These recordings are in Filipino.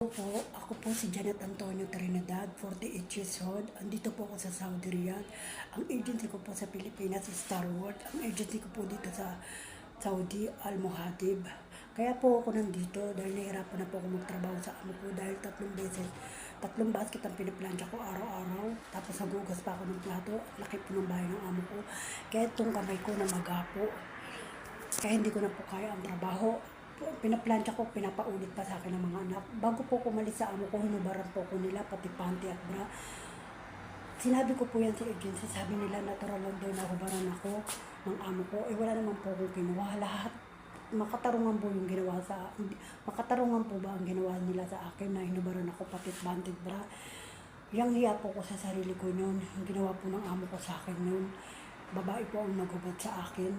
Ako po si Janet Antonio Trinidad, 48 years old. Andito po ako sa Saudi Riyadh. Ang agency ko po sa Pilipinas is Starwood. Ang agency ko po dito sa Saudi, Al Muhadib. Kaya po ako nandito dahil nahirapan na po ako magtrabaho sa amo ko dahil tatlong basket ang piniplansya ko araw-araw. Tapos nagugas pa ako ng plato. Laki po ng bahay ng amo ko. Kaya itong kamay ko na magapo. Kaya hindi ko na po kaya ang trabaho. Pinaplansya ko, pinapaulit pa sa akin ng mga anak. Bago po kumalis sa amo ko, hinubaran po ko nila, pati panty at bra. Sinabi ko po yan sa agency, sabi nila natural lang daw na hubaran ako ng amo ko. Wala naman po akong kinuha. Lahat, makatarungan po yung ginawa makatarungan po ba ang ginawa nila sa akin na hinubaran ako, pati panty at bra. Yang hiya po ko sa sarili ko noon. Yung ginawa po ng amo ko sa akin noon. Babae po ang naghubad sa akin.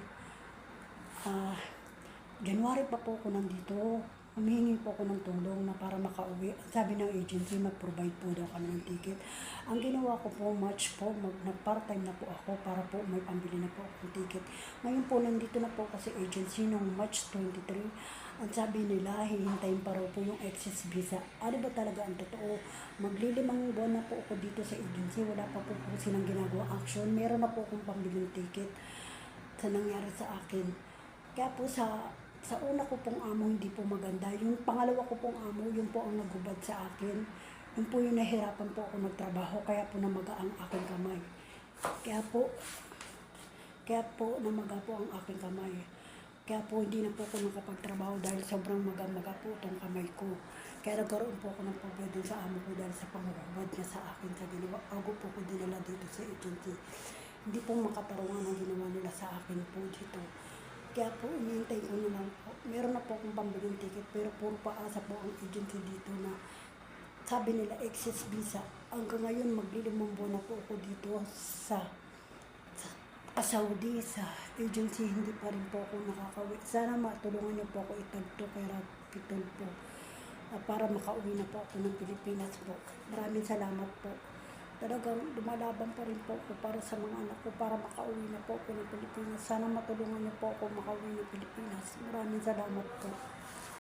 January pa po ako nandito. Humihingi po ako ng tulong na para makauwi. Sabi ng agency, mag-provide po daw kami ng ticket. Ang ginawa ko po, March po, nag-part-time na po ako para po may pambili na po ako ng ticket. Ngayon po, nandito na po ako sa agency noong March 23. Ang sabi nila, hihintayin pa raw po yung excess visa. Ano ba talaga ang totoo? Maglilimang buwan na po ako dito sa agency. Wala pa po silang ginagawa action. Meron na po akong pambiling ticket sa nangyari sa akin. Kaya po sa una ko pong amo, hindi po maganda. Yung pangalawa ko pong amo, yun po ang naghubad sa akin. Yun po yung nahirapan po ako magtrabaho, kaya po namaga ang aking kamay. Kaya po namaga po ang aking kamay. Kaya po hindi na po ako nakapagtrabaho dahil sobrang maga-maga po itong kamay ko. Kaya nagkaroon po ako ng problema sa amo ko dahil sa panghubad niya sa akin sa ginawa. Bago po ko dinala dito sa agency. Hindi po makatarungan ang ginawa nila sa akin po dito. Kaya po, inihintay ko na lang po. Meron na po akong pambiling ticket, pero puro paasa po ang agency dito na sabi nila excess visa. Hanggang ngayon, maglilimang buwan na po ako dito sa Saudi, sa agency. Hindi pa rin po ako nakakauwi. Sana matulungan niyo po ako itagto kay Rapitol po para makauwi na po ako ng Pilipinas po. Maraming salamat po. Talagang lumalaban pa rin po ako para sa mga anak ko para makauwi na po ako ng Pilipinas. Sana matulungan niyo po ako makauwi ng Pilipinas. Maraming salamat po.